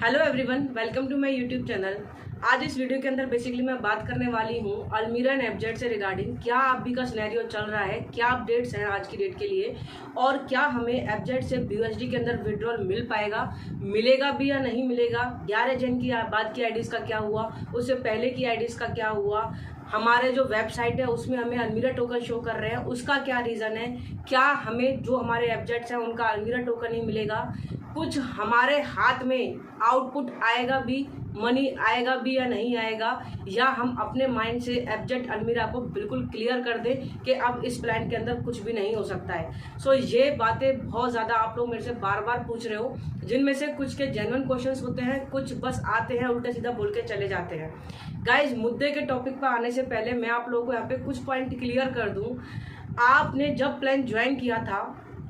Hello everyone, welcome to my YouTube channel. आज इस video के अंदर बेसिकली मैं बात करने वाली हूँ अलमीरा एंड एफजेड से रिगार्डिंग क्या अभी का सिनेरियो चल रहा है, क्या अपडेट्स हैं आज की डेट के लिए और क्या हमें एफजेड से BUSD के अंदर विड्रॉल मिल पाएगा, मिलेगा भी या नहीं मिलेगा। 11 जन की बाद की आईडीज़ का क्या हुआ, उससे पहले की आईडीज़ का क्या हुआ, हमारे जो वेबसाइट है उसमें हमें अलमीरा टोकन शो कर रहे हैं उसका क्या रीज़न है, क्या हमें जो हमारे एफजेड्स हैं उनका अलमीरा टोकन ही मिलेगा, कुछ हमारे हाथ में आउटपुट आएगा भी, मनी आएगा भी या नहीं आएगा, या हम अपने माइंड से एफजेड अलमीरा को बिल्कुल क्लियर कर दें कि अब इस प्लान के अंदर कुछ भी नहीं हो सकता है। सो ये बातें बहुत ज़्यादा आप लोग मेरे से बार बार पूछ रहे हो, जिनमें से कुछ के जेन्युइन क्वेश्चंस होते हैं, कुछ बस आते हैं उल्टा सीधा बोल के चले जाते हैं। गाइज, मुद्दे के टॉपिक पर आने से पहले मैं आप लोगों को यहाँ पे कुछ पॉइंट क्लियर कर दूँ। आपने जब प्लान ज्वाइन किया था,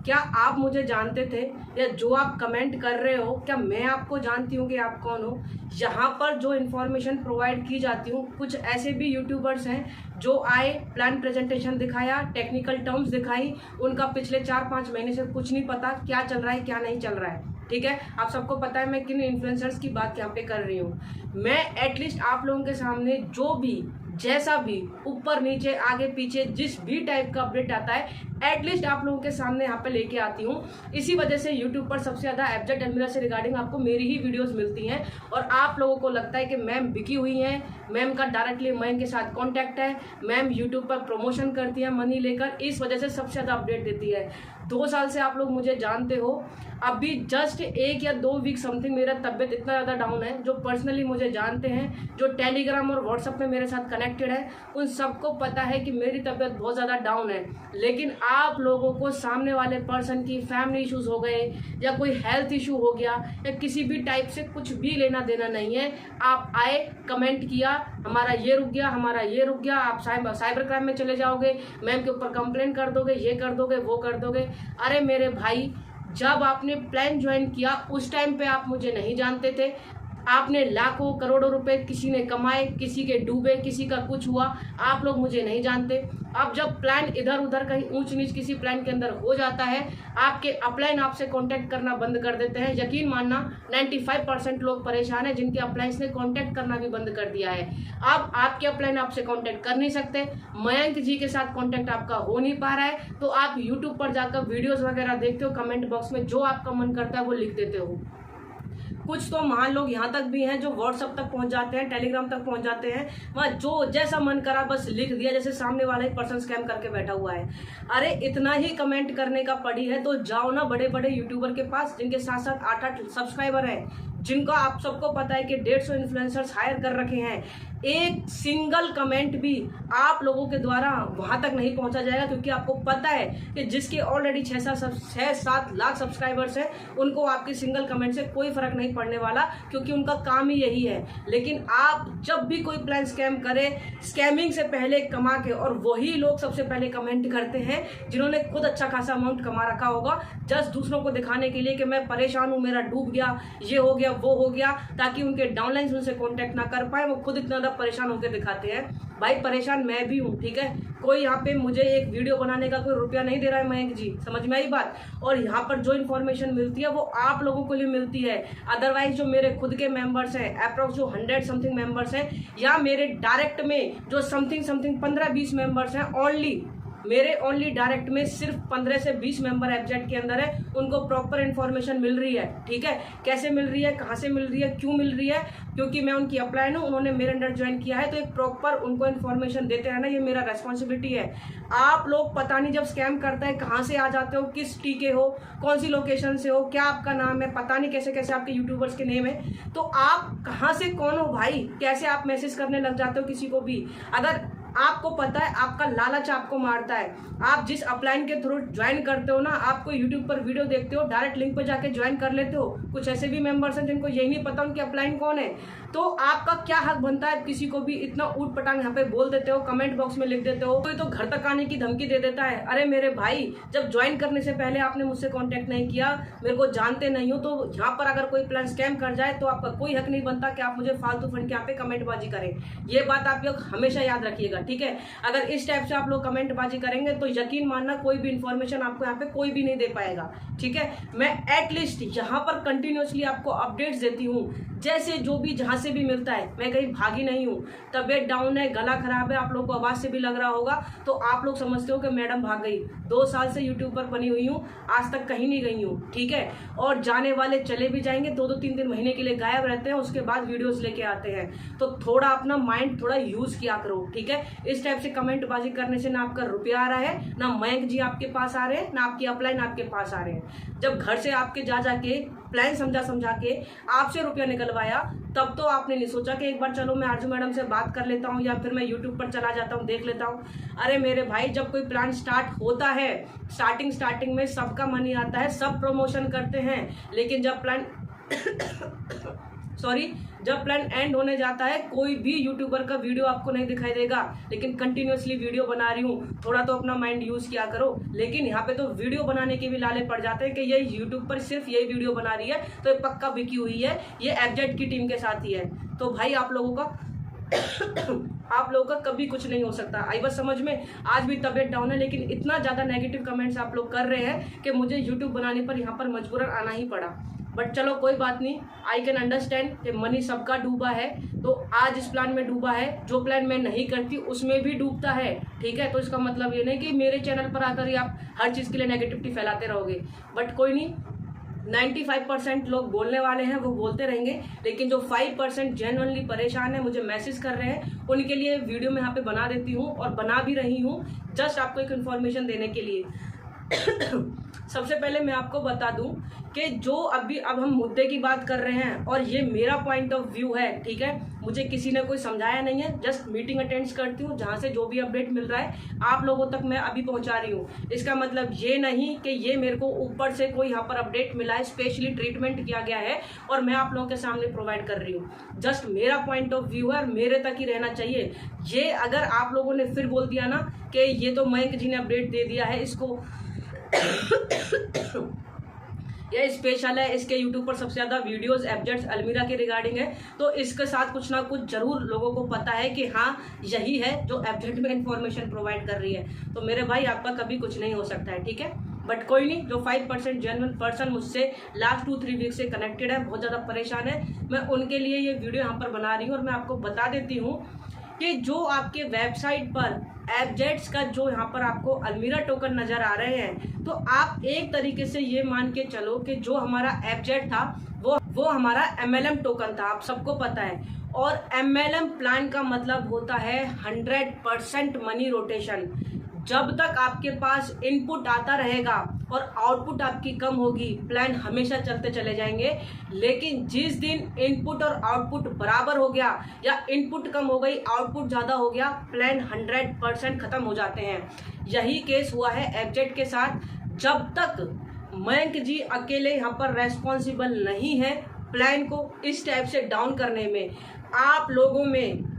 क्या आप मुझे जानते थे, या जो आप कमेंट कर रहे हो क्या मैं आपको जानती हूँ कि आप कौन हो? यहाँ पर जो इन्फॉर्मेशन प्रोवाइड की जाती हूँ, कुछ ऐसे भी यूट्यूबर्स हैं जो आए, प्लान प्रेजेंटेशन दिखाया, टेक्निकल टर्म्स दिखाई, उनका पिछले 4-5 महीने से कुछ नहीं पता क्या चल रहा है क्या नहीं चल रहा है। ठीक है, आप सबको पता है मैं किन इन्फ्लुएंसर्स की बात यहाँ पे कर रही हूँ। मैं एटलीस्ट आप लोगों के सामने जो भी जैसा भी ऊपर नीचे आगे पीछे जिस भी टाइप का अपडेट आता है एटलीस्ट आप लोगों के सामने यहाँ पे लेके आती हूँ। इसी वजह से यूट्यूब पर सबसे ज़्यादा एफजेड अलमीरा से रिगार्डिंग आपको मेरी ही वीडियोस मिलती हैं और आप लोगों को लगता है कि मैम बिकी हुई हैं, मैम का डायरेक्टली मैम के साथ कॉन्टैक्ट है, मैम यूट्यूब पर प्रमोशन करती है मनी लेकर, इस वजह से सबसे ज़्यादा अपडेट देती है। 2 साल से आप लोग मुझे जानते हो। अभी जस्ट 1 या 2 वीक समथिंग मेरा तबीयत इतना ज़्यादा डाउन है, जो पर्सनली मुझे जानते हैं, जो टेलीग्राम और व्हाट्सएप में मेरे साथ कनेक्टेड है, उन सबको पता है कि मेरी तबीयत बहुत ज़्यादा डाउन है। लेकिन आप लोगों को सामने वाले पर्सन की फैमिली इश्यूज़ हो गए या कोई हेल्थ इशू हो गया या किसी भी टाइप से कुछ भी लेना देना नहीं है। आप आए, कमेंट किया, हमारा ये रुक गया, हमारा ये रुक गया, आप साइबर क्राइम में चले जाओगे, मैम के ऊपर कंप्लेंट कर दोगे, ये कर दोगे, वो कर दोगे। अरे मेरे भाई, जब आपने प्लान ज्वाइन किया उस टाइम पे आप मुझे नहीं जानते थे। आपने लाखों करोड़ों रुपए किसी ने कमाए, किसी के डूबे, किसी का कुछ हुआ, आप लोग मुझे नहीं जानते। अब जब प्लान इधर उधर कहीं ऊंच नीच किसी प्लान के अंदर हो जाता है, आपके अपलाइन आपसे कांटेक्ट करना बंद कर देते हैं। यकीन मानना 95% लोग परेशान हैं जिनके अपलाइंस ने कांटेक्ट करना भी बंद कर दिया है। अब आपके अपलाइन आपसे कांटेक्ट कर नहीं सकते, मयंक जी के साथ कांटेक्ट आपका हो नहीं पा रहा है, तो आप यूट्यूब पर जाकर वीडियोस वगैरह देखते हो, कमेंट बॉक्स में जो आपका मन करता है वो लिख देते हो। कुछ तो महान लोग यहाँ तक भी हैं जो व्हाट्सएप तक पहुँच जाते हैं, टेलीग्राम तक पहुँच जाते हैं, वहाँ जो जैसा मन करा बस लिख दिया, जैसे सामने वाला ही पर्सन स्कैम करके बैठा हुआ है। अरे इतना ही कमेंट करने का पड़ी है तो जाओ ना बड़े बड़े यूट्यूबर के पास जिनके साथ साथ 8-8 सब्सक्राइबर हैं, जिनका आप सबको पता है कि 150 इन्फ्लुएंसर्स हायर कर रखे हैं। एक सिंगल कमेंट भी आप लोगों के द्वारा वहां तक नहीं पहुंचा जाएगा, क्योंकि आपको पता है कि जिसके ऑलरेडी 6-7 लाख सब्सक्राइबर्स हैं उनको आपकी सिंगल कमेंट से कोई फर्क नहीं पड़ने वाला, क्योंकि उनका काम ही यही है। लेकिन आप जब भी कोई प्लान स्कैम करे, स्कैमिंग से पहले कमा के, और वही लोग सबसे पहले कमेंट करते हैं जिन्होंने खुद अच्छा खासा अमाउंट कमा रखा होगा, जस्ट दूसरों को दिखाने के लिए कि मैं परेशान हूँ, मेरा डूब गया, ये हो गया, वो हो गया, ताकि उनके डाउनलाइन उनसे कांटेक्ट ना कर पाए। वो खुद इतना ज़्यादा परेशान होकर दिखाते हैं। भाई परेशान मैं भी हूँ, ठीक है, कोई यहाँ पे मुझे एक वीडियो बनाने का कोई रुपया नहीं दे रहा है मयंक जी, समझ में आई बात। और यहाँ पर जो इन्फॉर्मेशन मिलती है वो आप लोगों को लिए मिलती है। अदरवाइज जो मेरे खुद के मेंबर्स हैं, अप्रोक्स जो 100 समथिंग मेंबर्स हैं, या मेरे डायरेक्ट में जो समथिंग 15-20 मेंबर्स हैं, ओनली डायरेक्ट में सिर्फ 15 से 20 मेंबर एफजेड के अंदर है, उनको प्रॉपर इन्फॉर्मेशन मिल रही है। ठीक है, कैसे मिल रही है, कहाँ से मिल रही है, क्यों मिल रही है? क्योंकि मैं उनकी अपलाइन हूँ, उन्होंने मेरे अंडर ज्वाइन किया है, तो एक प्रॉपर उनको इन्फॉर्मेशन देते रहना ये मेरा रेस्पॉन्सिबिलिटी है। आप लोग पता नहीं जब स्कैम करता है कहाँ से आ जाते हो, किस टीके हो, कौन सी लोकेशन से हो, क्या आपका नाम है, पता नहीं कैसे कैसे आपके यूट्यूबर्स के नेम है, तो आप कहाँ से कौन हो भाई, कैसे आप मैसेज करने लग जाते हो किसी को भी। अगर आपको पता है आपका लालच आपको मारता है, आप जिस अपलाइन के थ्रू ज्वाइन करते हो ना, आपको यूट्यूब पर वीडियो देखते हो, डायरेक्ट लिंक पर जाके ज्वाइन कर लेते हो। कुछ ऐसे भी मेंबर्स हैं जिनको यही नहीं पता उनकी अपलाइन कौन है, तो आपका क्या हक बनता है किसी को भी इतना ऊट पटांग यहाँ पे बोल देते हो, कमेंट बॉक्स में लिख देते हो, कोई तो घर तक आने की धमकी दे देता है। अरे मेरे भाई, जब ज्वाइन करने से पहले आपने मुझसे कॉन्टेक्ट नहीं किया, मेरे को जानते नहीं हो, तो यहाँ पर अगर कोई प्लान स्कैम कर जाए तो आपका कोई हक नहीं बनता कि आप मुझे फालतू फंड के यहाँ पे कमेंटबाजी करें। ये बात आप लोग हमेशा याद रखिएगा, ठीक है। अगर इस टाइप से आप लोग कमेंट बाजी करेंगे तो यकीन मानना कोई भी इंफॉर्मेशन आपको यहाँ पे कोई भी नहीं दे पाएगा, ठीक है। मैं एटलीस्ट यहाँ पर कंटिन्यूसली आपको अपडेट्स देती हूँ, जैसे जो भी जहाँ से भी मिलता है। मैं कहीं भागी नहीं हूँ। तबीयत डाउन है, गला खराब है, आप लोग को आवाज़ से भी लग रहा होगा, तो आप लोग समझते हो कि मैडम भाग गई। 2 साल से यूट्यूब पर बनी हुई हूँ, आज तक कहीं नहीं गई हूँ, ठीक है। और जाने वाले चले भी जाएंगे, 2-2 3-3 महीने के लिए गायब रहते हैं, उसके बाद वीडियोस लेके आते हैं। तो थोड़ा अपना माइंड थोड़ा यूज़ किया करो, ठीक है। इस टाइप से कमेंट बाजी करने से ना आपका रुपया आ रहा है, ना मयंक जी आपके पास आ रहे हैं, ना आपकी अपलाइन आपके पास आ रहे हैं। जब घर से आपके जा के प्लान समझा के आपसे रुपया निकलवाया, तब तो आपने नहीं सोचा कि एक बार चलो मैं आरजू मैडम से बात कर लेता हूँ, या फिर मैं यूट्यूब पर चला जाता हूँ, देख लेता हूँ। अरे मेरे भाई, जब कोई प्लान स्टार्ट होता है, स्टार्टिंग में सबका मनी आता है, सब प्रमोशन करते हैं, लेकिन जब प्लान जब प्लान एंड होने जाता है, कोई भी यूट्यूबर का वीडियो आपको नहीं दिखाई देगा। लेकिन कंटिन्यूसली वीडियो बना रही हूँ, थोड़ा तो अपना माइंड यूज किया करो। लेकिन यहाँ पे तो वीडियो बनाने के भी लाले पड़ जाते हैं कि ये यूट्यूब पर सिर्फ यही वीडियो बना रही है, तो ये पक्का बिकी हुई है, ये एफजेड की टीम के साथ ही है। तो भाई आप लोगों का कभी कुछ नहीं हो सकता। आई बस समझ में, आज भी तबीयत डाउन है, लेकिन इतना ज़्यादा नेगेटिव कमेंट्स आप लोग कर रहे हैं कि मुझे यूट्यूब बनाने पर यहाँ पर मजबूरन आना ही पड़ा। बट चलो कोई बात नहीं, आई कैन अंडरस्टैंड कि मनी सबका डूबा है, तो आज इस प्लान में डूबा है, जो प्लान मैं नहीं करती उसमें भी डूबता है, ठीक है। तो इसका मतलब ये नहीं कि मेरे चैनल पर आकर ही आप हर चीज़ के लिए नेगेटिविटी फैलाते रहोगे। बट कोई नहीं, 95% लोग बोलने वाले हैं, वो बोलते रहेंगे, लेकिन जो 5% जेन्युइनली परेशान है, मुझे मैसेज कर रहे हैं, उनके लिए वीडियो मैं यहाँ पे बना देती हूँ और बना भी रही हूँ, जस्ट आपको एक इन्फॉर्मेशन देने के लिए। सबसे पहले मैं आपको बता दूं कि जो अब हम मुद्दे की बात कर रहे हैं, और ये मेरा पॉइंट ऑफ व्यू है, ठीक है। मुझे किसी ने कोई समझाया नहीं है, जस्ट मीटिंग अटेंड करती हूँ, जहाँ से जो भी अपडेट मिल रहा है आप लोगों तक मैं अभी पहुँचा रही हूँ। इसका मतलब ये नहीं कि ये मेरे को ऊपर से कोई यहाँ पर अपडेट मिला है, स्पेशली ट्रीटमेंट किया गया है और मैं आप लोगों के सामने प्रोवाइड कर रही हूँ। जस्ट मेरा पॉइंट ऑफ व्यू है और मेरे तक ही रहना चाहिए। ये अगर आप लोगों ने फिर बोल दिया ना कि ये तो मयंक जी ने अपडेट दे दिया है, इसको ये स्पेशल है, इसके यूट्यूब पर सबसे ज़्यादा वीडियोस एफजेड्स अलमीरा के रिगार्डिंग है, तो इसके साथ कुछ ना कुछ जरूर लोगों को पता है कि हाँ यही है जो एफजेड में इंफॉर्मेशन प्रोवाइड कर रही है। तो मेरे भाई आपका कभी कुछ नहीं हो सकता है, ठीक है। बट कोई नहीं, जो 5% जेन्युइन पर्सन मुझसे लास्ट 2-3 वीक से कनेक्टेड है, बहुत ज़्यादा परेशान है, मैं उनके लिए ये वीडियो यहाँ पर बना रही हूँ। और मैं आपको बता देती हूँ कि जो आपके वेबसाइट पर एफजेड्स का जो यहाँ पर आपको अलमीरा टोकन नज़र आ रहे हैं, तो आप एक तरीके से ये मान के चलो कि जो हमारा एफजेड था वो हमारा MLM टोकन था, आप सबको पता है। और MLM प्लान का मतलब होता है 100% मनी रोटेशन। जब तक आपके पास इनपुट आता रहेगा और आउटपुट आपकी कम होगी, प्लान हमेशा चलते चले जाएंगे। लेकिन जिस दिन इनपुट और आउटपुट बराबर हो गया, या इनपुट कम हो गई आउटपुट ज़्यादा हो गया, प्लान 100% ख़त्म हो जाते हैं। यही केस हुआ है एफजेड के साथ। जब तक मयंक जी अकेले यहाँ पर रेस्पॉन्सिबल नहीं है प्लान को इस टाइप से डाउन करने में, आप लोगों में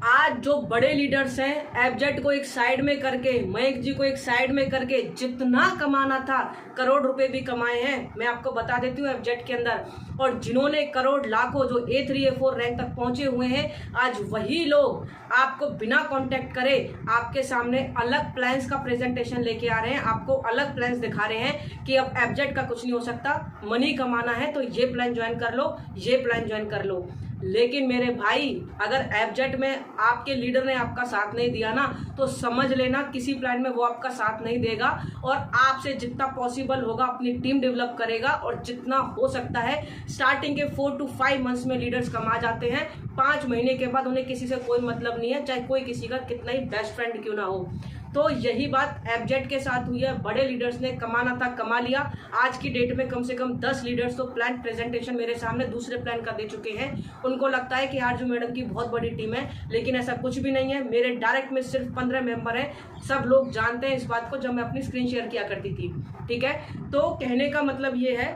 आज जो बड़े लीडर्स हैं, एफजेड को एक साइड में करके, मयंक जी को एक साइड में करके जितना कमाना था, करोड़ रुपए भी कमाए हैं, मैं आपको बता देती हूँ एफजेड के अंदर। और जिन्होंने करोड़ लाखों जो A3 A4 रैंक तक पहुंचे हुए हैं, आज वही लोग आपको बिना कांटेक्ट करे आपके सामने अलग प्लान्स का प्रेजेंटेशन लेके आ रहे हैं, आपको अलग प्लान्स दिखा रहे हैं कि अब एफजेड का कुछ नहीं हो सकता, मनी कमाना है तो ये प्लान ज्वाइन कर लो, ये प्लान ज्वाइन कर लो। लेकिन मेरे भाई, अगर एफजेड में आपके लीडर ने आपका साथ नहीं दिया ना, तो समझ लेना किसी प्लान में वो आपका साथ नहीं देगा। और आपसे जितना पॉसिबल होगा अपनी टीम डेवलप करेगा, और जितना हो सकता है स्टार्टिंग के 4 to 5 मंथ्स में लीडर्स कमा जाते हैं। 5 महीने के बाद उन्हें किसी से कोई मतलब नहीं है, चाहे कोई किसी का कितना ही बेस्ट फ्रेंड क्यों ना हो। तो यही बात एफजेड के साथ हुई है। बड़े लीडर्स ने कमाना था, कमा लिया। आज की डेट में कम से कम 10 लीडर्स तो प्लान प्रेजेंटेशन मेरे सामने दूसरे प्लान का दे चुके हैं। उनको लगता है कि आरजू मैडम की बहुत बड़ी टीम है, लेकिन ऐसा कुछ भी नहीं है। मेरे डायरेक्ट में सिर्फ 15 मेंबर हैं। सब लोग जानते हैं इस बात को, जब मैं अपनी स्क्रीन शेयर किया करती थी, ठीक है। तो कहने का मतलब ये है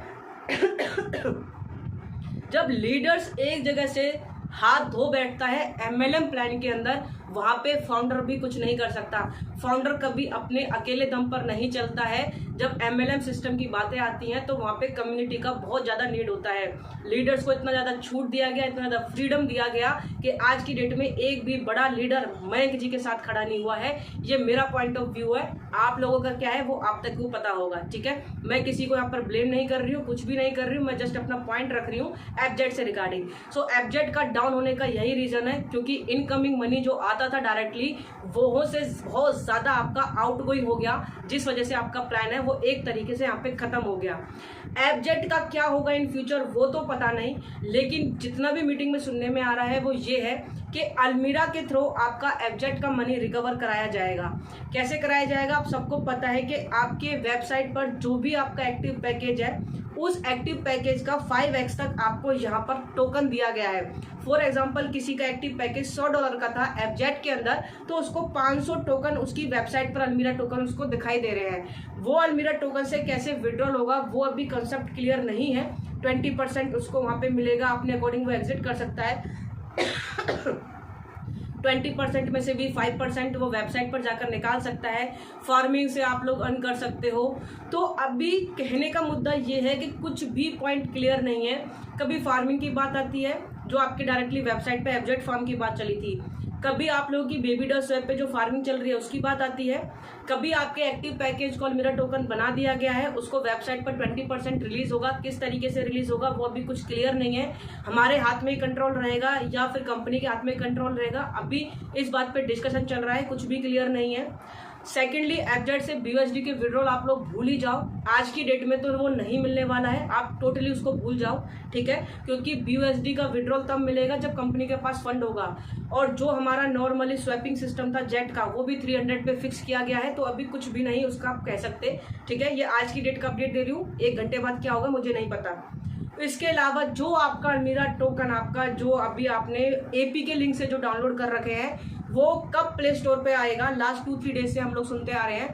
जब लीडर्स एक जगह से हाथ धो बैठता है MLM प्लान के अंदर, वहाँ पे फाउंडर भी कुछ नहीं कर सकता। फाउंडर कभी अपने अकेले दम पर नहीं चलता है। जब MLM सिस्टम की बातें आती हैं तो वहाँ पे कम्युनिटी का बहुत ज़्यादा नीड होता है। लीडर्स को इतना ज़्यादा छूट दिया गया, इतना ज़्यादा फ्रीडम दिया गया कि आज की डेट में एक भी बड़ा लीडर मयंक जी के साथ खड़ा नहीं हुआ है। ये मेरा पॉइंट ऑफ व्यू है। आप लोगों का क्या है वो आप तक को पता होगा, ठीक है। मैं किसी को यहाँ पर ब्लेम नहीं कर रही हूँ, कुछ भी नहीं कर रही हूँ, मैं जस्ट अपना पॉइंट रख रही हूँ एफजेड से रिगार्डिंग। सो एफजेड का डाउन होने का यही रीजन है क्योंकि इनकमिंग मनी जो आता था डायरेक्टली वो से बहुत ज्यादा आपका आउटगोइंग हो गया, जिस वजह से आपका प्लान है वो एक तरीके से यहाँ पे खत्म हो गया। एफजेड का क्या होगा इन फ्यूचर वो तो पता नहीं, लेकिन जितना भी मीटिंग में सुनने में आ रहा है वो ये है कि अलमीरा के थ्रू आपका एफजेड का मनी रिकवर कराया जाएगा। कैसे कराया जाएगा आप सबको पता है कि आपके वेबसाइट पर जो भी आपका एक्टिव पैकेज है उस एक्टिव पैकेज का 5x तक आपको यहाँ पर टोकन दिया गया है। फॉर एग्जांपल किसी का एक्टिव पैकेज $100 का था एफजेड के अंदर तो उसको 500 टोकन उसकी वेबसाइट पर अलमीरा टोकन उसको दिखाई दे रहे हैं। वो अलमीरा टोकन से कैसे विड्रॉल होगा वो अभी कंसेप्ट क्लियर नहीं है। 20% उसको वहाँ पे मिलेगा, अपने अकॉर्डिंग वो एग्जिट कर सकता है। 20% में से भी 5% वो वेबसाइट पर जाकर निकाल सकता है। फार्मिंग से आप लोग अर्न कर सकते हो। तो अभी कहने का मुद्दा ये है कि कुछ भी पॉइंट क्लियर नहीं है। कभी फार्मिंग की बात आती है जो आपके डायरेक्टली वेबसाइट पे एफजेड फार्म की बात चली थी, कभी आप लोगों की बेबीडॉस वेब पे जो फार्मिंग चल रही है उसकी बात आती है, कभी आपके एक्टिव पैकेज को अलमीरा टोकन बना दिया गया है उसको वेबसाइट पर 20% रिलीज होगा। किस तरीके से रिलीज होगा वो अभी कुछ क्लियर नहीं है। हमारे हाथ में ही कंट्रोल रहेगा या फिर कंपनी के हाथ में कंट्रोल रहेगा, अभी इस बात पे डिस्कशन चल रहा है, कुछ भी क्लियर नहीं है। सेकेंडली एफजेड से BUSD के विड्रॉल आप लोग भूल ही जाओ। आज की डेट में तो वो नहीं मिलने वाला है, आप टोटली उसको भूल जाओ, ठीक है। क्योंकि BUSD का विड्रॉल तब मिलेगा जब कंपनी के पास फंड होगा। और जो हमारा नॉर्मली स्वैपिंग सिस्टम था जेट का वो भी 300 पे फिक्स किया गया है, तो अभी कुछ भी नहीं उसका आप कह सकते, ठीक है। ये आज की डेट का अपडेट दे रही हूँ, 1 घंटे बाद क्या होगा मुझे नहीं पता। इसके अलावा जो आपका अलमीरा टोकन आपका जो अभी आपने AP के लिंक से जो डाउनलोड कर रखे हैं वो कब प्ले स्टोर पे आएगा, लास्ट 2-3 डेज से हम लोग सुनते आ रहे हैं।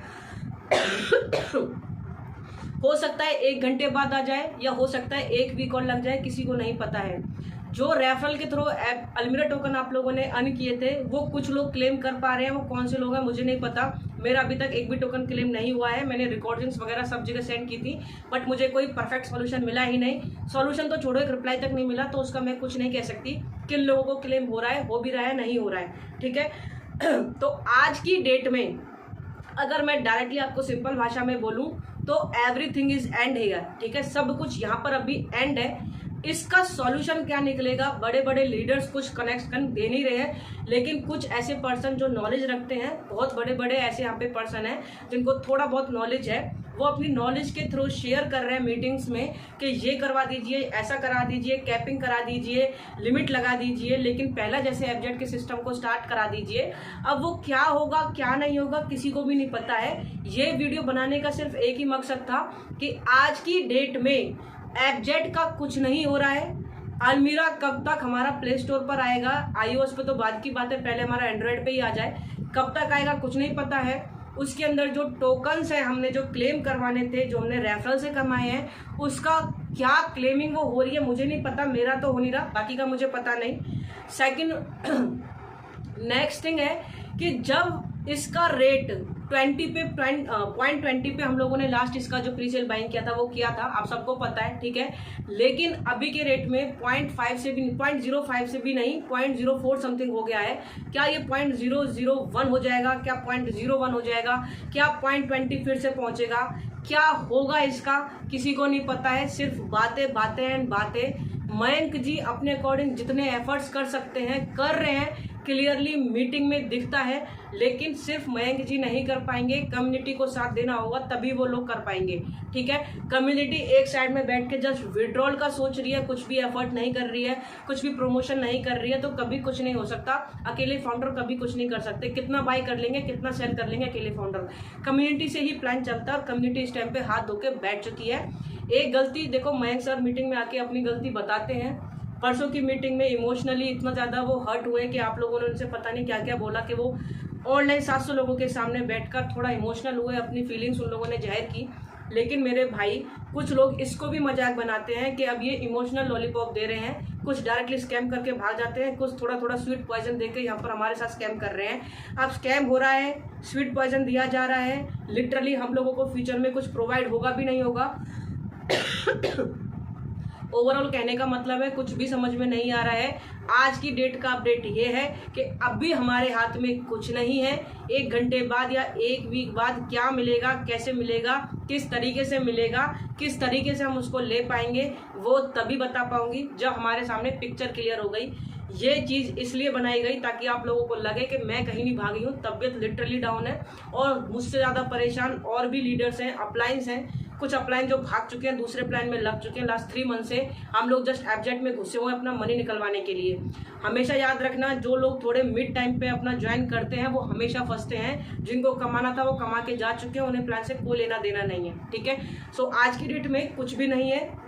हो सकता है 1 घंटे बाद आ जाए या हो सकता है 1 वीक और लग जाए, किसी को नहीं पता है। जो रेफरल के थ्रू अलमीरा टोकन आप लोगों ने अर्न किए थे वो कुछ लोग क्लेम कर पा रहे हैं, वो कौन से लोग हैं मुझे नहीं पता। मेरा अभी तक एक भी टोकन क्लेम नहीं हुआ है। मैंने रिकॉर्डिंग्स वगैरह सब जगह सेंड की थी बट मुझे कोई परफेक्ट सॉल्यूशन मिला ही नहीं। सॉल्यूशन तो छोड़ो, एक रिप्लाई तक नहीं मिला, तो उसका मैं कुछ नहीं कह सकती किन लोगों को क्लेम हो रहा है, हो भी रहा है, नहीं हो रहा है, ठीक है। तो आज की डेट में अगर मैं डायरेक्टली आपको सिंपल भाषा में बोलूं तो एवरीथिंग इज एंड हियर, ठीक है। सब कुछ यहाँ पर अभी एंड है। इसका सॉल्यूशन क्या निकलेगा, बड़े बड़े लीडर्स कुछ कनेक्शन दे नहीं रहे हैं, लेकिन कुछ ऐसे पर्सन जो नॉलेज रखते हैं, बहुत बड़े बड़े ऐसे यहाँ पे पर्सन हैं जिनको थोड़ा बहुत नॉलेज है, वो अपनी नॉलेज के थ्रू शेयर कर रहे हैं मीटिंग्स में कि ये करवा दीजिए, ऐसा करा दीजिए, कैपिंग करा दीजिए, लिमिट लगा दीजिए, लेकिन पहला जैसे एफजेड के सिस्टम को स्टार्ट करा दीजिए। अब वो क्या होगा क्या नहीं होगा किसी को भी नहीं पता है। ये वीडियो बनाने का सिर्फ एक ही मकसद था कि आज की डेट में एफजेड का कुछ नहीं हो रहा है। अलमीरा कब तक हमारा प्ले स्टोर पर आएगा, iOS पे तो बाद की बात है, पहले हमारा एंड्रॉयड पे ही आ जाए, कब तक आएगा कुछ नहीं पता है। उसके अंदर जो टोकन्स है हमने जो क्लेम करवाने थे, जो हमने रेफरल से कमाए हैं, उसका क्या क्लेमिंग वो हो रही है मुझे नहीं पता, मेरा तो हो नहीं रहा, बाकी का मुझे पता नहीं। सेकंड नेक्स्ट थिंग है कि जब इसका रेट 20 पे .20 पे हम लोगों ने लास्ट इसका जो प्री सेल बाइंग किया था वो किया था, आप सबको पता है, ठीक है। लेकिन अभी के रेट में 0.5 से भी 0.05 से भी नहीं 0.04 समथिंग हो गया है। क्या ये 0.001 हो जाएगा, क्या 0.01 हो जाएगा, क्या 0.20 फिर से पहुंचेगा, क्या होगा इसका किसी को नहीं पता है। सिर्फ बातें बातें एंड बातें। मयंक जी अपने अकॉर्डिंग जितने एफर्ट्स कर सकते हैं कर रहे हैं, क्लियरली मीटिंग में दिखता है, लेकिन सिर्फ मयंक जी नहीं कर पाएंगे, कम्युनिटी को साथ देना होगा तभी वो लोग कर पाएंगे, ठीक है। कम्युनिटी एक साइड में बैठ के जस्ट विड्रॉल का सोच रही है, कुछ भी एफर्ट नहीं कर रही है, कुछ भी प्रमोशन नहीं कर रही है, तो कभी कुछ नहीं हो सकता। अकेले फाउंडर कभी कुछ नहीं कर सकते, कितना बाय कर लेंगे कितना सेल कर लेंगे अकेले फाउंडर। कम्युनिटी से ही प्लान चलता है और कम्युनिटी इस टाइम पे हाथ धो के बैठ चुकी है। एक गलती देखो, मयंक सर मीटिंग में आके अपनी गलती बताते हैं। परसों की मीटिंग में इमोशनली इतना ज़्यादा वो हर्ट हुए कि आप लोगों ने उनसे पता नहीं क्या क्या बोला कि वो ऑनलाइन 700 लोगों के सामने बैठकर थोड़ा इमोशनल हुए, अपनी फीलिंग्स उन लोगों ने जाहिर की। लेकिन मेरे भाई कुछ लोग इसको भी मजाक बनाते हैं कि अब ये इमोशनल लॉलीपॉप दे रहे हैं, कुछ डायरेक्टली स्कैम करके भाग जाते हैं, कुछ थोड़ा थोड़ा स्वीट पॉइजन देकर यहाँ पर हमारे साथ स्कैम कर रहे हैं। अब स्कैम हो रहा है, स्वीट पॉइजन दिया जा रहा है, लिटरली हम लोगों को फ्यूचर में कुछ प्रोवाइड होगा भी नहीं होगा। ओवरऑल कहने का मतलब है कुछ भी समझ में नहीं आ रहा है। आज की डेट का अपडेट ये है कि अब भी हमारे हाथ में कुछ नहीं है। 1 घंटे बाद या 1 वीक बाद क्या मिलेगा, कैसे मिलेगा, किस तरीके से मिलेगा, किस तरीके से हम उसको ले पाएंगे, वो तभी बता पाऊंगी जब हमारे सामने पिक्चर क्लियर हो गई। ये चीज़ इसलिए बनाई गई ताकि आप लोगों को लगे कि मैं कहीं नहीं भागी हूँ, तबीयत लिटरली डाउन है और मुझसे ज़्यादा परेशान और भी लीडर्स हैं, अपलाइंस हैं। कुछ अपलाइन जो भाग चुके हैं, दूसरे प्लान में लग चुके हैं। लास्ट 3 मंथ से हम लोग जस्ट एबजेट में घुसे हुए हैं अपना मनी निकलवाने के लिए। हमेशा याद रखना, जो लोग थोड़े मिड टाइम पे अपना ज्वाइन करते हैं वो हमेशा फंसते हैं। जिनको कमाना था वो कमा के जा चुके हैं, उन्हें प्लान से कोई लेना देना नहीं है। ठीक है, सो आज की डेट में कुछ भी नहीं है।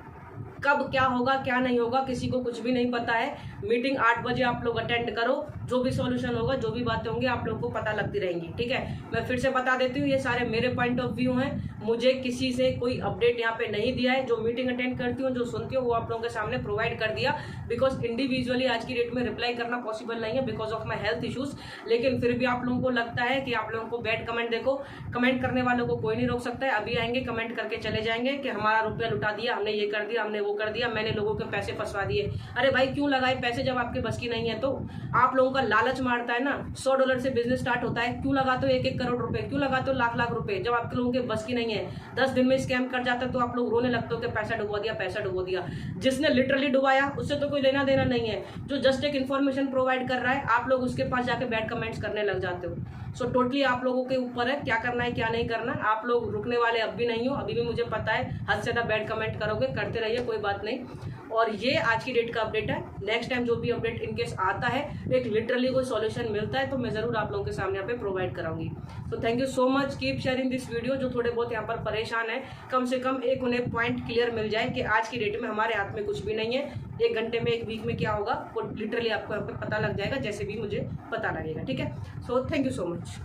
कब क्या होगा क्या नहीं होगा किसी को कुछ भी नहीं पता है। मीटिंग 8 बजे आप लोग अटेंड करो, जो भी सॉल्यूशन होगा, जो भी बातें होंगी आप लोगों को पता लगती रहेंगी। ठीक है, मैं फिर से बता देती हूँ, ये सारे मेरे पॉइंट ऑफ व्यू हैं। मुझे किसी से कोई अपडेट यहाँ पे नहीं दिया है। जो मीटिंग अटेंड करती हूँ, जो सुनती हूँ, वो आप लोगों के सामने प्रोवाइड कर दिया। बिकॉज इंडिविजुअली आज की डेट में रिप्लाई करना पॉसिबल नहीं है because of my health issues. लेकिन फिर भी आप लोगों को लगता है कि आप लोगों को बैड कमेंट, देखो कमेंट करने वालों को कोई नहीं रोक सकता है। अभी आएंगे कमेंट करके चले जाएंगे कि हमारा रुपया लुटा दिया, हमने ये कर दिया, हमने वो कर दिया, मैंने लोगों के पैसे फंसवा दिए। अरे भाई क्यों लगाए पैसे जब आपके बस की नहीं है? तो आप लोगों का लालच मारता है ना। $100 से बिजनेस स्टार्ट होता है, क्यों लगाते हो 1-1 करोड़ रुपए, क्यों लगाते हो लाख-लाख रुपए जब आपके लोगों के बस की नहीं है? 10 दिन में स्कैम कर जाता है तो आप लोग रोने लगते हो कि पैसा डुबा दिया, पैसा डुबा दिया। जिसने लिटरली डुबाया उससे तो कोई लेना देना नहीं है। जो जस्ट एक इन्फॉर्मेशन प्रोवाइड कर रहा है, आप लोग उसके पास जाके बैड कमेंट्स करने लग जाते हो। सो टोटली आप लोगों के ऊपर है क्या करना है क्या नहीं करना। आप लोग रुकने वाले अब भी नहीं हो, अभी भी मुझे पता है हद से ज्यादा बैड कमेंट करोगे, करते रहिए, कोई बात नहीं। और ये आज की डेट का अपडेट है। नेक्स्ट टाइम जो भी अपडेट इनकेस आता है, एक लिटरली कोई सॉल्यूशन मिलता है तो मैं जरूर आप लोगों के सामने यहाँ पे प्रोवाइड कराऊंगी। तो thank you so much, keep sharing this video. जो थोड़े बहुत यहाँ पर परेशान है, कम से कम एक उन्हें पॉइंट क्लियर मिल जाए कि आज की डेट में हमारे हाथ में कुछ भी नहीं है। 1 घंटे में 1 वीक में क्या होगा वो लिटरली आपको यहाँ पे पता लग जाएगा, जैसे भी मुझे पता लगेगा। ठीक है, so thank you so much.